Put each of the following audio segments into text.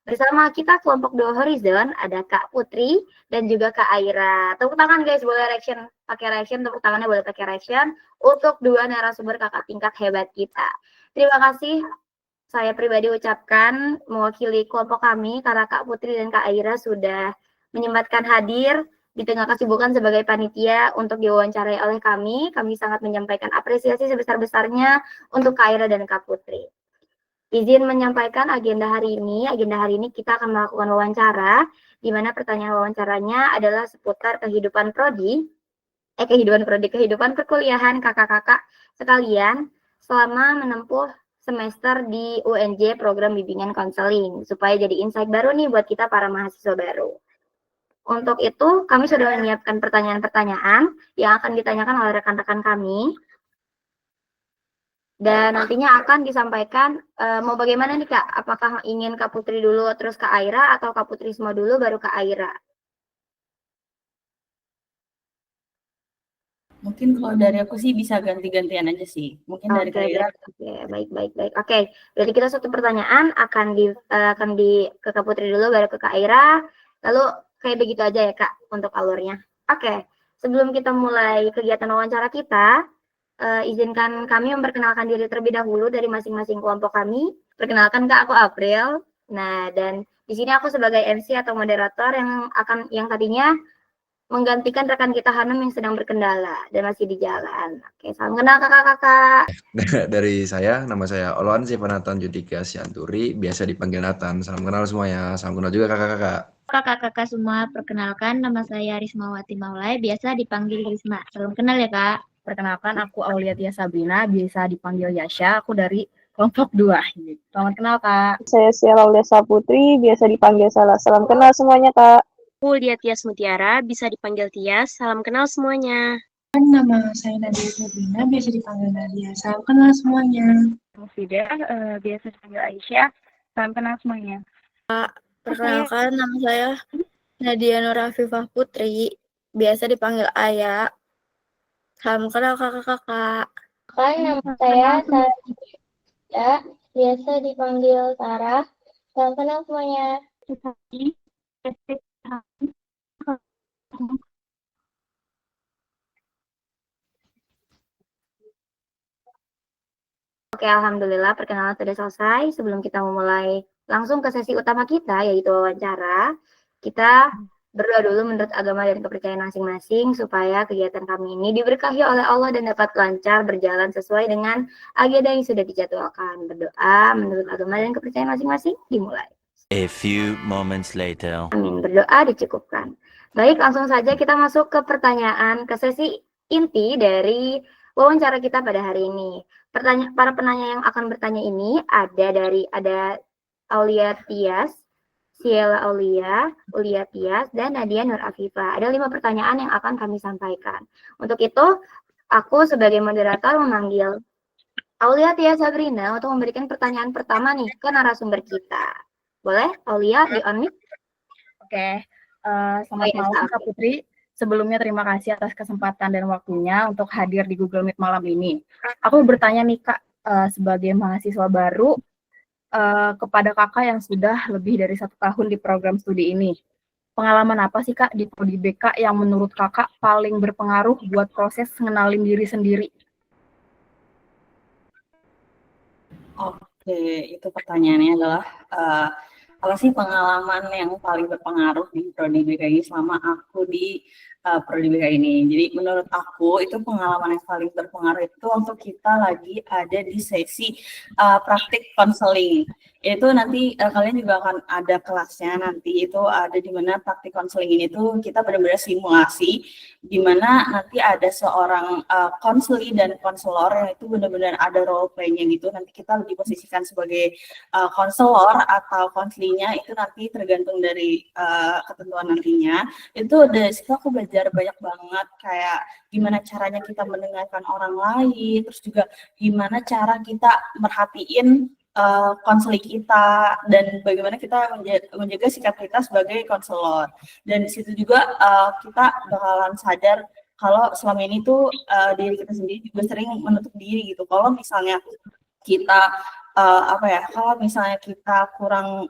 Bersama kita kelompok 2 Horizon ada Kak Putri dan juga Kak Aira. Tepuk tangan guys, boleh reaction, pakai reaction, tepuk tangannya boleh pakai reaction untuk dua narasumber kakak tingkat hebat kita. Terima kasih saya pribadi ucapkan mewakili kelompok kami karena Kak Putri dan Kak Aira sudah menyempatkan hadir di tengah kesibukan sebagai panitia untuk diwawancarai oleh kami. Kami sangat menyampaikan apresiasi sebesar-besarnya untuk Kak Aira dan Kak Putri. Izin menyampaikan agenda hari ini. Agenda hari ini kita akan melakukan wawancara, di mana pertanyaan wawancaranya adalah seputar kehidupan kehidupan perkuliahan kakak-kakak sekalian selama menempuh semester di UNJ program bimbingan konseling, supaya jadi insight baru nih buat kita para mahasiswa baru. Untuk itu, kami sudah menyiapkan pertanyaan-pertanyaan yang akan ditanyakan oleh rekan-rekan kami. Dan nantinya akan disampaikan mau bagaimana nih Kak? Apakah ingin Kak Putri dulu terus Kak Aira atau Kak Putri semua dulu baru Kak Aira? Mungkin kalau dari aku sih bisa ganti-gantian aja sih. Mungkin dari Kak Aira. Oke, baik. Oke, berarti kita satu pertanyaan akan di ke Kak Putri dulu baru ke Kak Aira. Lalu kayak begitu aja ya Kak untuk alurnya. Oke, sebelum kita mulai kegiatan wawancara kita, izinkan kami memperkenalkan diri terlebih dahulu dari masing-masing kelompok kami. Perkenalkan Kak, aku April. Nah, dan di sini aku sebagai MC atau moderator yang tadinya menggantikan rekan kita Hanum yang sedang berkendala dan masih di jalan. Oke, salam kenal kakak-kakak. Dari saya, nama saya Oloan Sivanatan Judika Sianturi, biasa dipanggil Nathan. Salam kenal semuanya, salam kenal juga kakak-kakak. Kakak-kakak semua, perkenalkan nama saya Rismawati Maulay, biasa dipanggil Risma. Salam kenal ya kak. Perkenalkan aku Auliatia Sabrina, biasa dipanggil Yasha, aku dari kelompok 2. Selamat kenal kak. Saya Siala Desa Putri, biasa dipanggil Salah. Salam kenal semuanya kak. Aku Lia Tias Mutiara, bisa dipanggil Tias. Salam kenal semuanya. Nama saya Nadia Sabrina, biasa dipanggil Nadia. Salam kenal semuanya. Mufidah, biasa dipanggil Aisyah. Salam kenal semuanya. Perkenalkan, nama saya Nadia Nur Afifah Putri, biasa dipanggil Ayah. Salam kenal kakak-kakak. Nama saya Sarah, biasa dipanggil Sarah. Salam kenal semuanya. Oke, alhamdulillah perkenalan sudah selesai. Sebelum kita memulai langsung ke sesi utama kita, yaitu wawancara, kita berdoa dulu menurut agama dan kepercayaan masing-masing supaya kegiatan kami ini diberkahi oleh Allah dan dapat lancar berjalan sesuai dengan agenda yang sudah dijadwalkan. Berdoa menurut agama dan kepercayaan masing-masing dimulai. A few moments later. Amin, berdoa dicukupkan. Baik, langsung saja kita masuk ke pertanyaan, ke sesi inti dari wawancara kita pada hari ini. Para penanya yang akan bertanya ini ada Aulia Tias, Ciela Aulia Tias, dan Nadia Nur Afifah. Ada 5 pertanyaan yang akan kami sampaikan. Untuk itu, aku sebagai moderator memanggil Aulia Tias Sabrina untuk memberikan pertanyaan pertama nih ke narasumber kita. Boleh, Aulia, di-on mic? Oke, selamat malam Kak Putri. Sebelumnya terima kasih atas kesempatan dan waktunya untuk hadir di Google Meet malam ini. Aku bertanya nih Kak, sebagai mahasiswa baru, kepada kakak yang sudah lebih dari 1 tahun di program studi ini. Pengalaman apa sih Kak di Prodi BK yang menurut kakak paling berpengaruh buat proses ngenalin diri sendiri? Oke, itu pertanyaannya adalah apa sih pengalaman yang paling berpengaruh di Prodi BK ini selama aku di Prodi BK ini. Jadi menurut aku itu pengalaman yang paling berpengaruh itu untuk kita lagi ada di sesi praktik konseling. Itu nanti kalian juga akan ada kelasnya nanti, itu ada di mana praktik konseling ini tuh kita benar-benar simulasi di mana nanti ada seorang konseli dan konselor yang itu benar-benar ada role play-nya gitu. Nanti kita diposisikan sebagai konselor atau konselinya, itu nanti tergantung dari ketentuan nantinya. Itu dari situ aku belajar banyak banget kayak gimana caranya kita mendengarkan orang lain, terus juga gimana cara kita merhatiin konseling kita dan bagaimana kita menjaga sikap kita sebagai konselor. Dan di situ juga kita bakalan sadar kalau selama ini tuh diri kita sendiri juga sering menutup diri gitu. Kalau misalnya kita apa ya, kalau misalnya kita kurang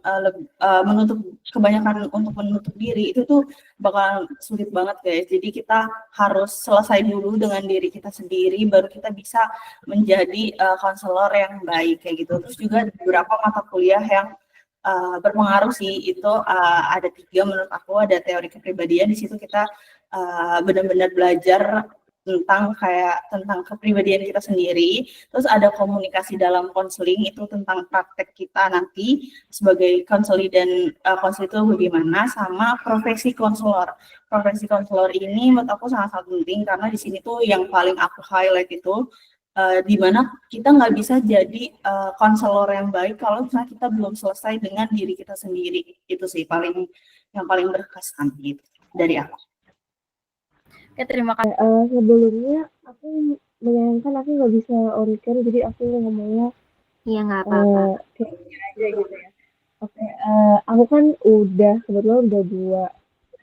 menutup kebanyakan untuk menutup diri itu tuh bakal sulit banget guys. Jadi kita harus selesai dulu dengan diri kita sendiri baru kita bisa menjadi konselor yang baik kayak gitu. Terus juga beberapa mata kuliah yang berpengaruh sih itu ada 3 menurut aku. Ada teori kepribadian, di situ kita benar-benar belajar tentang kepribadian kita sendiri. Terus ada komunikasi dalam konseling, itu tentang praktek kita nanti sebagai konselor dan konselor itu bagaimana, sama profesi konselor. Profesi konselor ini menurut aku sangat-sangat penting karena di sini tuh yang paling aku highlight itu di mana kita nggak bisa jadi konselor yang baik kalau misalnya kita belum selesai dengan diri kita sendiri. Itu sih yang paling berkesan gitu dari aku. Oke, terima kasih. Sebelumnya aku menyayangkan aku nggak bisa on cam, jadi aku ngomongnya Iya, nggak apa-apa. kayak aja gitu ya. Oke, aku kan kebetulan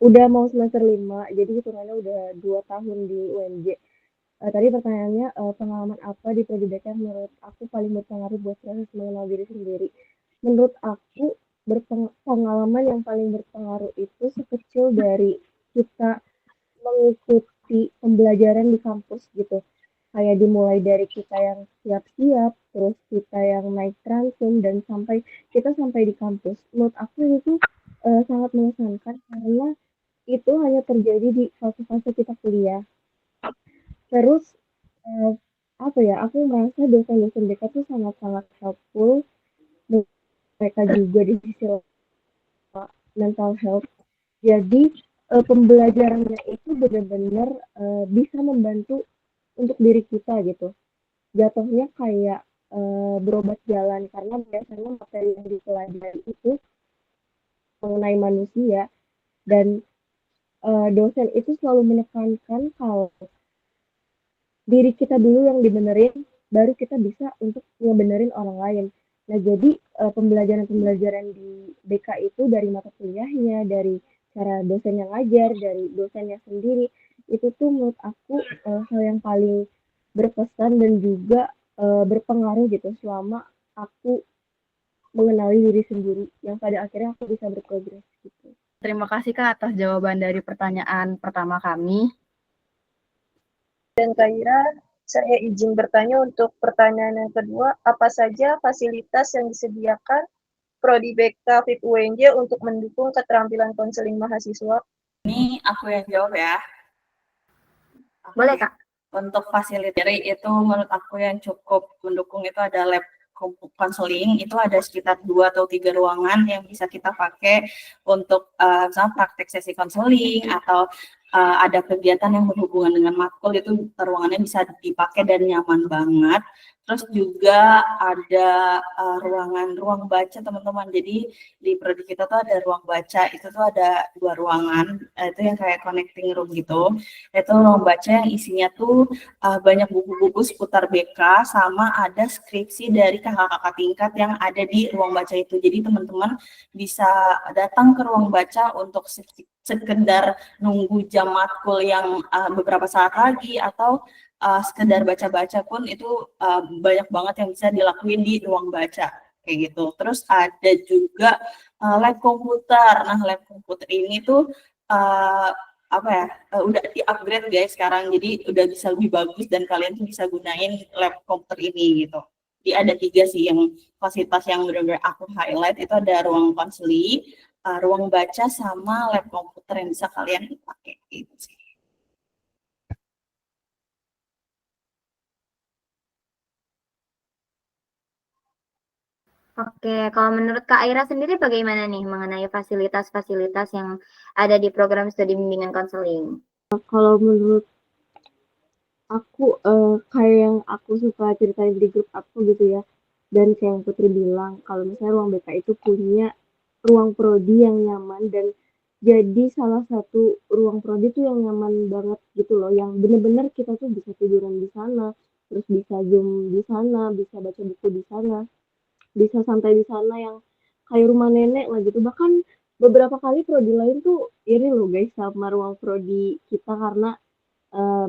udah mau semester 5, jadi hitungannya udah 2 tahun di UNJ. Tadi pertanyaannya pengalaman apa di pendidikan menurut aku paling berpengaruh buat proses mengenal diri sendiri. Menurut aku pengalaman yang paling berpengaruh itu sekecil dari kita mengikuti pembelajaran di kampus gitu. Kayak dimulai dari kita yang siap-siap, terus kita yang naik transum, dan kita sampai di kampus. Menurut aku itu sangat mengesankan karena itu hanya terjadi di fase-fase kita kuliah. Terus aku merasa dosen-dosen BK tuh sangat-sangat helpful. Mereka juga di sisi mental health. Jadi pembelajarannya itu benar-benar bisa membantu untuk diri kita gitu. Jatuhnya kayak berobat jalan, karena biasanya materi yang dipelajari itu mengenai manusia, dan dosen itu selalu menekankan kalau diri kita dulu yang dibenerin, baru kita bisa untuk ngebenerin orang lain. Nah, jadi pembelajaran-pembelajaran di BK itu dari mata kuliahnya, dari cara dosen yang ngajar, dari dosennya sendiri, itu tuh menurut aku hal yang paling berkesan dan juga berpengaruh gitu selama aku mengenali diri sendiri, yang pada akhirnya aku bisa berprogres gitu. Terima kasih Kak atas jawaban dari pertanyaan pertama kami. Dan Kak Ira, saya izin bertanya untuk pertanyaan yang kedua, apa saja fasilitas yang disediakan Prodi BK FIP UNJ untuk mendukung keterampilan konseling mahasiswa? Ini aku yang jawab ya. Boleh Kak. Untuk fasilitas itu menurut aku yang cukup mendukung itu ada lab konseling, itu ada sekitar 2 atau 3 ruangan yang bisa kita pakai untuk misalnya praktek sesi konseling atau ada kegiatan yang berhubungan dengan matkul, itu ruangannya bisa dipakai dan nyaman banget. Terus juga ada ruang baca teman-teman. Jadi di prodi kita tuh ada ruang baca, itu tuh ada 2 ruangan, itu yang kayak connecting room gitu. Itu ruang baca yang isinya tuh banyak buku-buku seputar BK, sama ada skripsi dari kakak-kakak tingkat yang ada di ruang baca itu. Jadi teman-teman bisa datang ke ruang baca untuk sekedar nunggu jam matkul yang beberapa saat lagi, atau sekedar baca-baca pun itu banyak banget yang bisa dilakuin di ruang baca kayak gitu. Terus ada juga lab komputer. Nah, lab komputer ini tuh udah di-upgrade guys sekarang, jadi udah bisa lebih bagus dan kalian tuh bisa gunain lab komputer ini gitu. Jadi ada 3 sih yang fasilitas yang benar-benar aku highlight, itu ada ruang konseli, ruang baca, sama lab komputer yang bisa kalian pakai gitu sih. Oke, kalau menurut Kak Aira sendiri bagaimana nih mengenai fasilitas-fasilitas yang ada di program studi bimbingan konseling? Kalau menurut aku kayak yang aku suka ceritain di grup aku gitu ya, dan kayak yang Putri bilang, kalau misalnya ruang BK itu punya ruang prodi yang nyaman, dan jadi salah satu ruang prodi tuh yang nyaman banget gitu loh, yang bener-bener kita tuh bisa tiduran di sana, terus bisa zoom di sana, bisa baca buku di sana, bisa santai di sana, yang kayak rumah nenek lah gitu. Bahkan beberapa kali prodi lain tuh iri loh guys sama ruang prodi kita, karena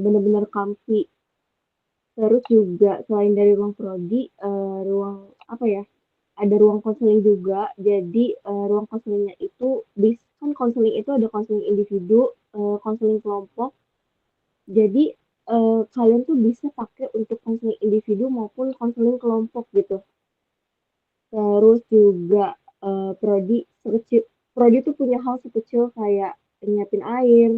bener-bener comfy. Terus juga selain dari ruang prodi, ruang apa ya, ada ruang konseling juga. Jadi ruang konselingnya itu kan konseling itu ada konseling individu, konseling kelompok. Jadi kalian tuh bisa pakai untuk konseling individu maupun konseling kelompok gitu. Terus juga prodi tuh punya hal sekecil kayak nyiapin air.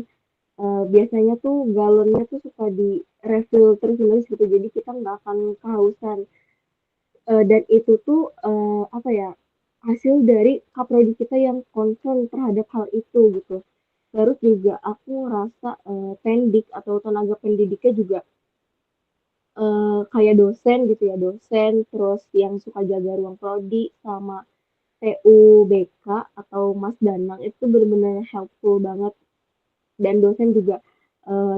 Biasanya tuh galonnya tuh suka di refill terus-menerus gitu. Jadi kita nggak akan kehausan. Dan itu tuh apa ya, hasil dari kaprodi kita yang concern terhadap hal itu gitu. Terus juga aku ngerasa pendik atau tenaga pendidiknya juga kayak dosen gitu ya, dosen terus yang suka jaga ruang prodi sama TUBK atau Mas Danang itu bener-bener helpful banget. Dan dosen juga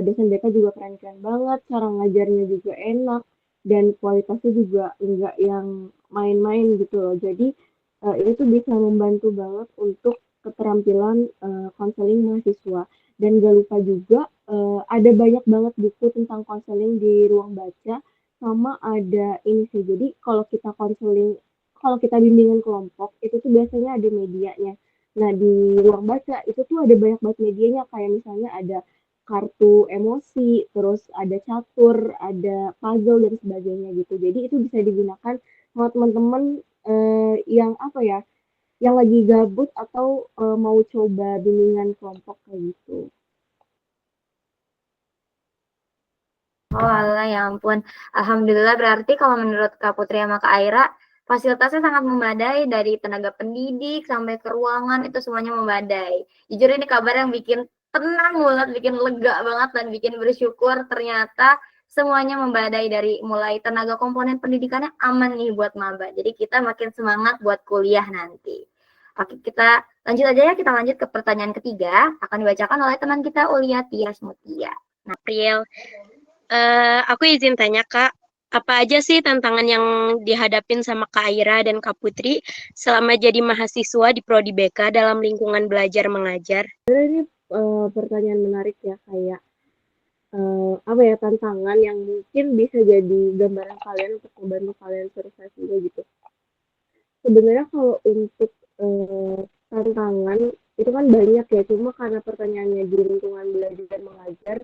dosen BK juga keren-keren banget, cara ngajarnya juga enak dan kualitasnya juga enggak yang main-main gitu loh. Jadi ini tuh bisa membantu banget untuk keterampilan konseling mahasiswa. Dan gak lupa juga ada banyak banget buku tentang konseling di ruang baca, sama ada ini sih. Jadi kalau kita bimbingan kelompok itu tuh biasanya ada medianya. Nah, di ruang baca itu tuh ada banyak banget medianya, kayak misalnya ada kartu emosi, terus ada catur, ada puzzle dan sebagainya gitu. Jadi itu bisa digunakan sama teman-teman yang apa ya, yang lagi gabut atau mau coba bimbingan kelompok kayak gitu. Oh alah, ya ampun. Alhamdulillah, berarti kalau menurut Kak Putri sama Kak Aira, fasilitasnya sangat memadai, dari tenaga pendidik sampai ke ruangan itu semuanya memadai. Jujur ini kabar yang bikin tenang banget, bikin lega banget, dan bikin bersyukur ternyata semuanya memadai, dari mulai tenaga komponen pendidikannya aman nih buat maba. Jadi kita makin semangat buat kuliah nanti. Oke, kita lanjut aja ya, kita lanjut ke pertanyaan ketiga, akan dibacakan oleh teman kita Ulia Tias Mutia. Nah, Priel, aku izin tanya Kak, apa aja sih tantangan yang dihadapin sama Kak Aira dan Kak Putri selama jadi mahasiswa di Prodi BK dalam lingkungan belajar mengajar? Sebenarnya ini pertanyaan menarik ya, kayak apa ya, tantangan yang mungkin bisa jadi gambaran kalian untuk membantu kalian survive juga gitu. Sebenarnya kalau untuk tantangan itu kan banyak ya, cuma karena pertanyaannya di lingkungan belajar dan mengajar,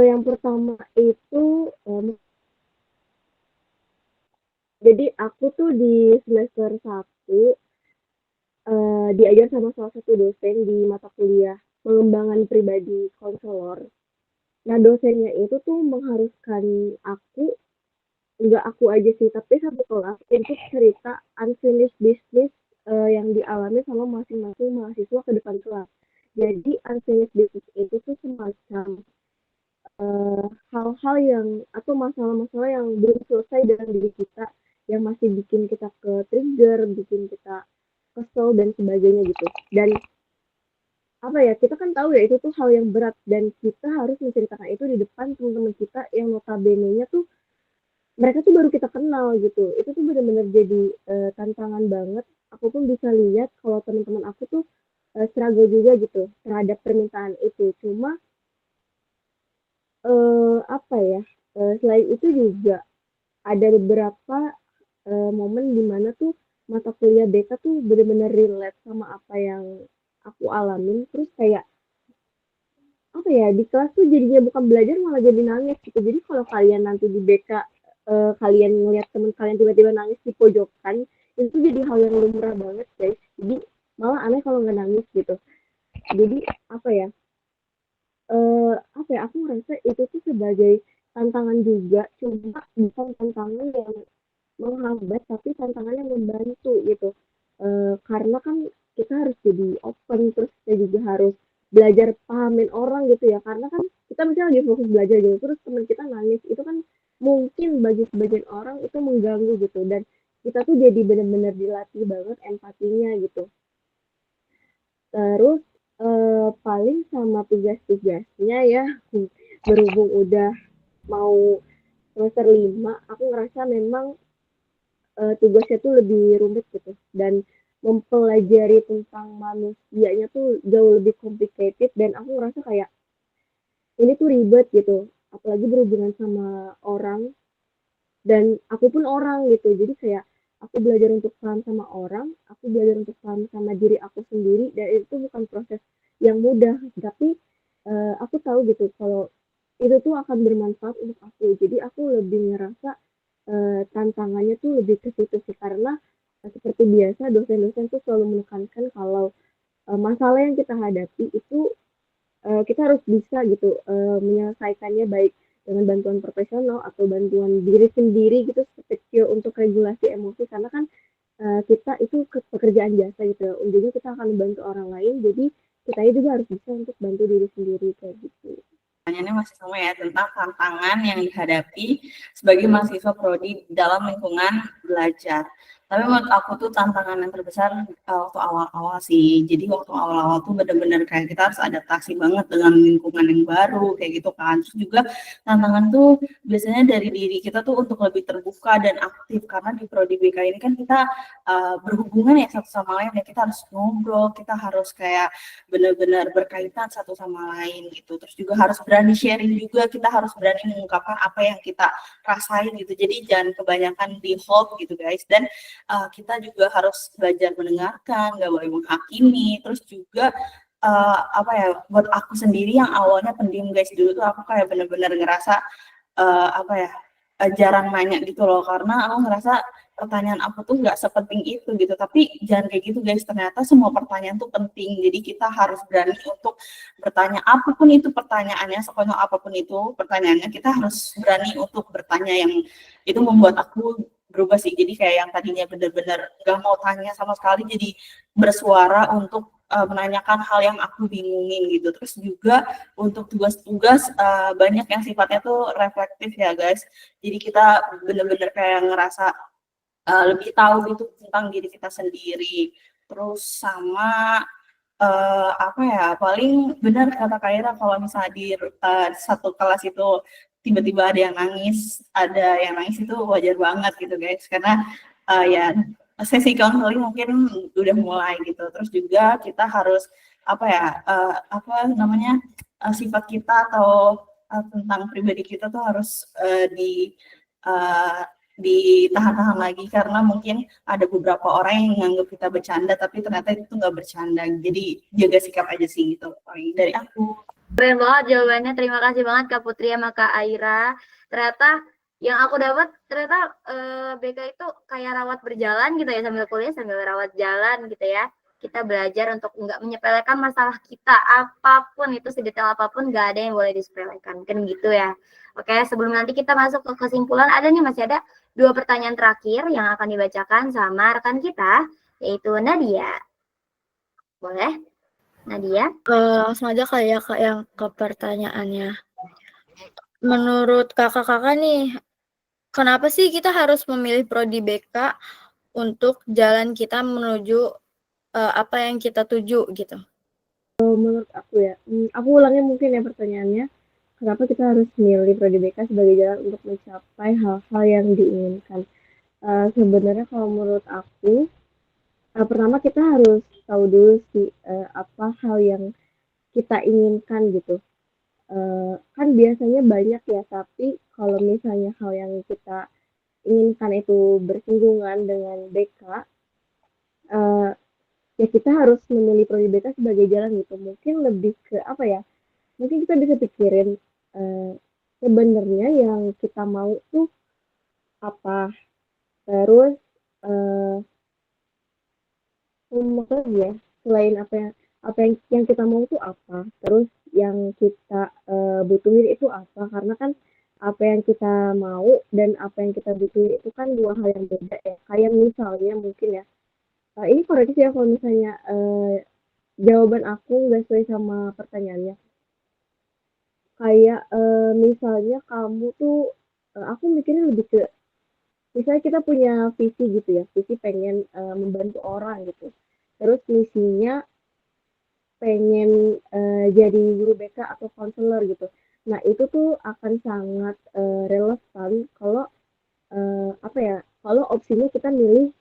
yang pertama itu jadi aku tuh di semester 1 diajar sama salah satu dosen di mata kuliah pengembangan pribadi konselor. Nah, dosennya itu tuh mengharuskan aku, enggak aku aja sih, tapi satu kelas untuk cerita unfinished business yang dialami sama masing-masing mahasiswa ke depan kelas. Jadi unfinished business itu tuh semacam hal-hal yang atau masalah-masalah yang belum selesai dengan diri kita, yang masih bikin kita ke trigger, bikin kita kesel dan sebagainya gitu. Dan apa ya, kita kan tahu ya itu tuh hal yang berat, dan kita harus menceritakan itu di depan teman-teman kita yang notabene-nya tuh mereka tuh baru kita kenal gitu. Itu tuh benar-benar jadi tantangan banget. Aku pun bisa lihat kalau teman-teman aku tuh struggle juga gitu terhadap permintaan itu. Cuma apa ya, selain itu juga ada beberapa momen di mana tuh mata kuliah BK tuh benar-benar relate sama apa yang aku alamin. Terus kayak apa ya, di kelas tuh jadinya bukan belajar malah jadi nangis gitu. Jadi kalau kalian nanti di BK kalian ngeliat teman kalian tiba-tiba nangis di pojokan, itu jadi hal yang lumrah banget guys. Jadi malah aneh kalau nggak nangis gitu. Jadi apa ya, aku ngerasa itu tuh sebagai tantangan juga, cuma bukan tantangan yang menghambat, tapi tantangan yang membantu gitu. Karena kan kita harus jadi open, terus kita juga harus belajar pahamin orang gitu ya, karena kan kita misalnya lagi fokus belajar gitu, terus teman kita nangis, itu kan mungkin bagi sebagian orang itu mengganggu gitu, dan kita tuh jadi benar-benar dilatih banget empatinya gitu. Terus paling sama tugas-tugasnya ya, berhubung udah mau semester 5, aku ngerasa memang tugasnya tuh lebih rumit gitu, dan mempelajari tentang manusianya tuh jauh lebih complicated, dan aku ngerasa kayak ini tuh ribet gitu, apalagi berhubungan sama orang, dan aku pun orang gitu. Jadi kayak aku belajar untuk paham sama orang, aku belajar untuk paham sama diri aku sendiri, dan itu bukan proses yang mudah, tapi aku tahu gitu kalau itu tuh akan bermanfaat untuk aku. Jadi aku lebih ngerasa tantangannya tuh lebih ke situ sih, karena seperti biasa dosen-dosen tuh selalu menekankan kalau masalah yang kita hadapi itu kita harus bisa gitu menyelesaikannya baik dengan bantuan profesional atau bantuan diri sendiri gitu, kecil untuk regulasi emosi, karena kan kita itu pekerjaan jasa gitu ya, ujungnya kita akan membantu orang lain, jadi kita juga harus bisa untuk bantu diri sendiri kayak gitu. Pertanyaannya masih sama ya, tentang tantangan yang dihadapi sebagai mahasiswa prodi dalam lingkungan belajar. Tapi menurut aku tuh tantangan yang terbesar waktu awal-awal sih. Jadi waktu awal-awal tuh bener-bener kayak kita harus adaptasi banget dengan lingkungan yang baru kayak gitu kan. Terus juga tantangan tuh biasanya dari diri kita tuh untuk lebih terbuka dan aktif, karena di prodi BK ini kan kita berhubungan ya satu sama lain, ya kita harus ngobrol, kita harus kayak benar-benar berkaitan satu sama lain gitu. Terus juga harus berani sharing juga, kita harus berani mengungkapkan apa yang kita rasain gitu. Jadi jangan kebanyakan di hold gitu guys. Dan kita juga harus belajar mendengarkan, nggak boleh menghakimi. Terus juga apa ya, buat aku sendiri yang awalnya pendiam guys, dulu tuh aku kayak benar-benar ngerasa apa ya, jarang nanya gitu loh, karena aku ngerasa pertanyaan aku tuh nggak sepenting itu gitu. Tapi jangan kayak gitu guys, ternyata semua pertanyaan tuh penting. Jadi kita harus berani untuk bertanya, apapun itu pertanyaannya, sekonyol apapun itu pertanyaannya, kita harus berani untuk bertanya. Yang itu membuat aku berubah sih. Jadi kayak yang tadinya bener-bener nggak mau tanya sama sekali, jadi bersuara untuk menanyakan hal yang aku bingungin gitu. Terus juga untuk tugas-tugas banyak yang sifatnya tuh reflektif ya guys. Jadi kita bener-bener kayak ngerasa lebih tahu gitu tentang diri kita sendiri. Terus sama apa ya, paling benar kata Kaira, kalau misalnya di satu kelas itu tiba-tiba ada yang nangis itu wajar banget gitu guys, karena ya sesi counseling mungkin udah mulai gitu. Terus juga kita harus apa ya, apa namanya, sifat kita atau tentang pribadi kita tuh harus ditahan-tahan lagi, karena mungkin ada beberapa orang yang menganggap kita bercanda tapi ternyata itu nggak bercanda. Jadi jaga sikap aja sih gitu paling dari aku. Keren banget jawabannya, terima kasih banget Kak Putri sama Kak Aira. Ternyata yang aku dapat, ternyata BK itu kayak rawat berjalan gitu ya, sambil kuliah sambil rawat jalan gitu ya. Kita belajar untuk nggak menyepelekan masalah kita, apapun itu, sedetail apapun nggak ada yang boleh disepelekan, kan gitu ya. Oke, sebelum nanti kita masuk ke kesimpulan, masih ada 2 pertanyaan terakhir yang akan dibacakan sama rekan kita, yaitu Nadia. Boleh? Nadia? Langsung aja kali ya Kak yang ke pertanyaannya. Menurut kakak-kakak nih, kenapa sih kita harus memilih prodi BK untuk jalan kita menuju apa yang kita tuju gitu? Menurut aku ya, aku ulangnya mungkin ya pertanyaannya, kenapa kita harus milih prodi BK sebagai jalan untuk mencapai hal-hal yang diinginkan? Sebenarnya kalau menurut aku, pertama kita harus tahu dulu sih apa hal yang kita inginkan gitu. Kan biasanya banyak ya, tapi kalau misalnya hal yang kita inginkan itu bersinggungan dengan BK, ya kita harus memilih prodi BK sebagai jalan gitu. Mungkin lebih ke apa ya, mungkin kita bisa pikirin sebenarnya yang kita mau tuh apa, terus ya, selain apa yang kita mau tuh apa, terus yang kita butuhin itu apa, karena kan apa yang kita mau dan apa yang kita butuhin itu kan 2 hal yang beda ya. Kayak misalnya mungkin ya, ini koreksi ya kalau misalnya jawaban aku nggak sesuai sama pertanyaannya. Kayak misalnya kamu tuh, aku mikirnya lebih ke, misalnya kita punya visi gitu ya, visi pengen membantu orang gitu. Terus misinya pengen jadi guru BK atau konselor gitu. Nah itu tuh akan sangat relevan kalau apa ya, kalau opsinya kita milih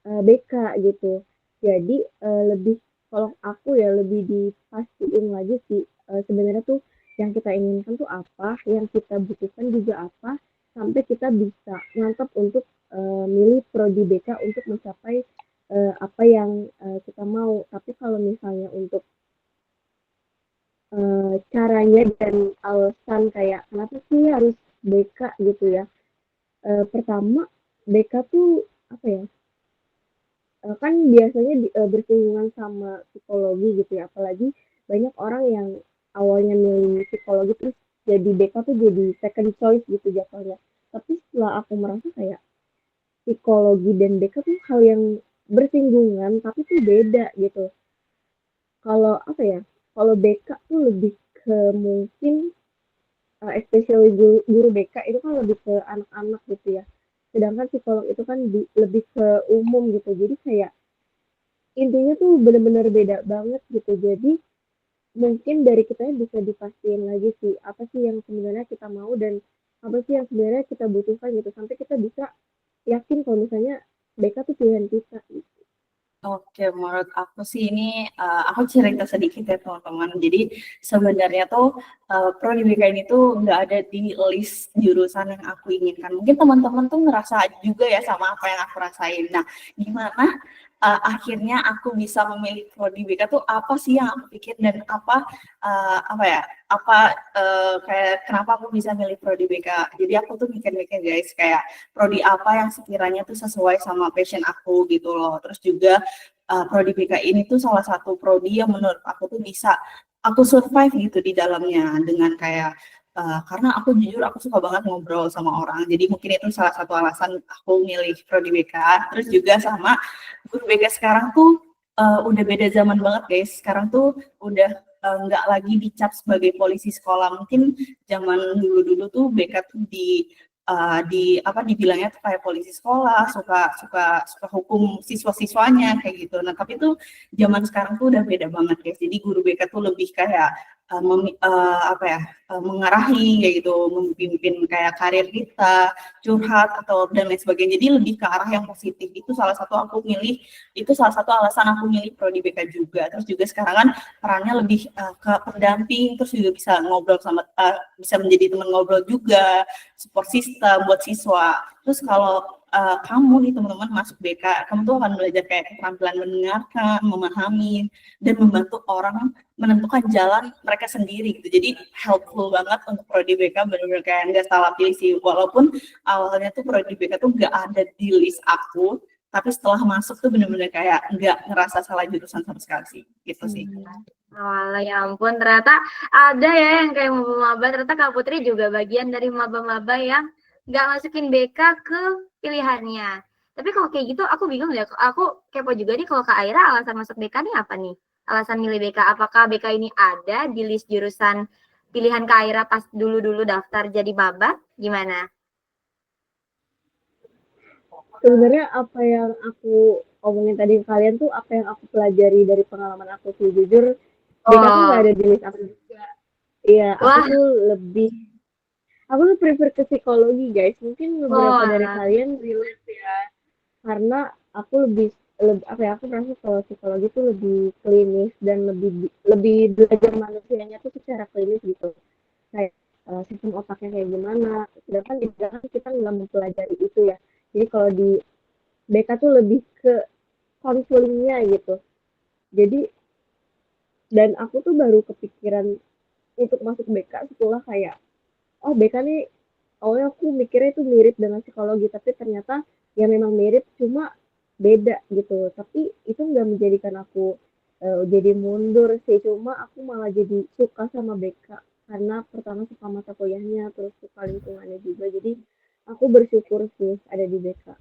BK gitu. Jadi lebih, kalau aku ya lebih dipastiin lagi sih sebenarnya tuh yang kita inginkan tuh apa, yang kita butuhkan juga apa, sampai kita bisa mantap untuk milih prodi BK untuk mencapai apa yang kita mau. Tapi kalau misalnya untuk caranya dan alasan kayak kenapa sih harus BK gitu ya. Pertama, BK tuh apa ya? Kan biasanya bersinggungan sama psikologi gitu ya. Apalagi banyak orang yang awalnya milih psikologi terus jadi BK tuh jadi second choice gitu jatuhnya. Tapi setelah aku merasa kayak psikologi dan BK tuh hal yang bersinggungan tapi tuh beda gitu. Kalau apa ya? Kalau BK tuh lebih ke mungkin especially guru BK itu kan lebih ke anak-anak gitu ya. Sedangkan psikolog itu kan lebih ke umum gitu. Jadi kayak intinya tuh bener-bener beda banget gitu. Jadi mungkin dari kitanya bisa dipastiin lagi sih apa sih yang sebenarnya kita mau dan apa sih yang sebenarnya kita butuhkan gitu sampai kita bisa yakin kalau misalnya BK tuh pilihan kita. Oke, menurut aku sih ini aku cerita sedikit ya teman-teman. Jadi sebenarnya tuh prodi BK ini tuh nggak ada di list jurusan yang aku inginkan. Mungkin teman-teman tuh ngerasa juga ya sama apa yang aku rasain. Nah, gimana akhirnya aku bisa memilih prodi BK tuh apa sih yang aku pikir dan kayak kenapa aku bisa milih prodi BK. Jadi aku tuh mikir-mikir guys kayak prodi apa yang sekiranya tuh sesuai sama passion aku gitu loh. Terus juga prodi BK ini tuh salah satu prodi yang menurut aku tuh bisa aku survive gitu di dalamnya dengan kayak karena aku jujur aku suka banget ngobrol sama orang. Jadi mungkin itu salah satu alasan aku milih prodi BK. Terus juga sama guru BK sekarang tuh udah beda zaman banget guys. Sekarang tuh udah nggak lagi dicap sebagai polisi sekolah. Mungkin zaman dulu-dulu tuh BK tuh dibilangnya tuh kayak polisi sekolah, suka hukum siswa-siswanya kayak gitu. Nah, tapi tuh zaman sekarang tuh udah beda banget guys. Jadi guru BK tuh lebih kayak mengarahi kayak gitu, memimpin kayak karir kita, curhat atau dan lain sebagainya. Jadi lebih ke arah yang positif. Itu salah satu alasan aku milih prodi BK juga. Terus juga sekarang kan perannya lebih ke pendamping, terus juga bisa ngobrol sama bisa menjadi teman ngobrol juga, support system buat siswa. Terus kalau kamu nih teman-teman masuk BK, kamu tuh akan belajar kayak keterampilan mendengarkan, memahami, dan membantu orang menentukan jalan mereka sendiri gitu. Jadi helpful banget untuk prodi BK, benar-benar kayak nggak salah pilih sih. Walaupun awalnya tuh prodi BK tuh nggak ada di list aku, tapi setelah masuk tuh benar-benar kayak nggak ngerasa salah jurusan sama sekali sih. Gitu sih. Walah ya ampun, ternyata ada ya yang kayak maba-maba. Ternyata Kak Putri juga bagian dari maba-maba yang nggak masukin BK ke pilihannya. Tapi kalau kayak gitu aku bingung ya. Aku kepo juga nih kalau Kak Aira alasan masuk BK nih apa nih? Alasan milih BK, apakah BK ini ada di list jurusan pilihan Kak Aira pas dulu-dulu daftar jadi maba? Gimana? Sebenarnya apa yang aku omongin tadi ke kalian tuh apa yang aku pelajari dari pengalaman aku sih. Jujur BK tuh nggak ada di list aku juga. Iya, aku tuh prefer ke psikologi guys. Mungkin beberapa dari kalian relate ya. Karena aku lebih aku merasa kalau psikologi tuh lebih klinis dan lebih belajar manusianya tuh secara klinis gitu. Kayak sistem otaknya kayak gimana. Sedangkan di belakang kita nggak mempelajari itu ya. Jadi kalau di BK tuh lebih ke konselingnya gitu. Jadi dan aku tuh baru kepikiran untuk masuk BK setelah kayak oh BK nih awalnya aku mikirnya itu mirip dengan psikologi tapi ternyata ya memang mirip cuma beda gitu. Tapi itu nggak menjadikan aku jadi mundur sih, cuma aku malah jadi suka sama BK karena pertama suka mata kuliahnya terus suka lingkungannya juga. Jadi aku bersyukur sih ada di BK.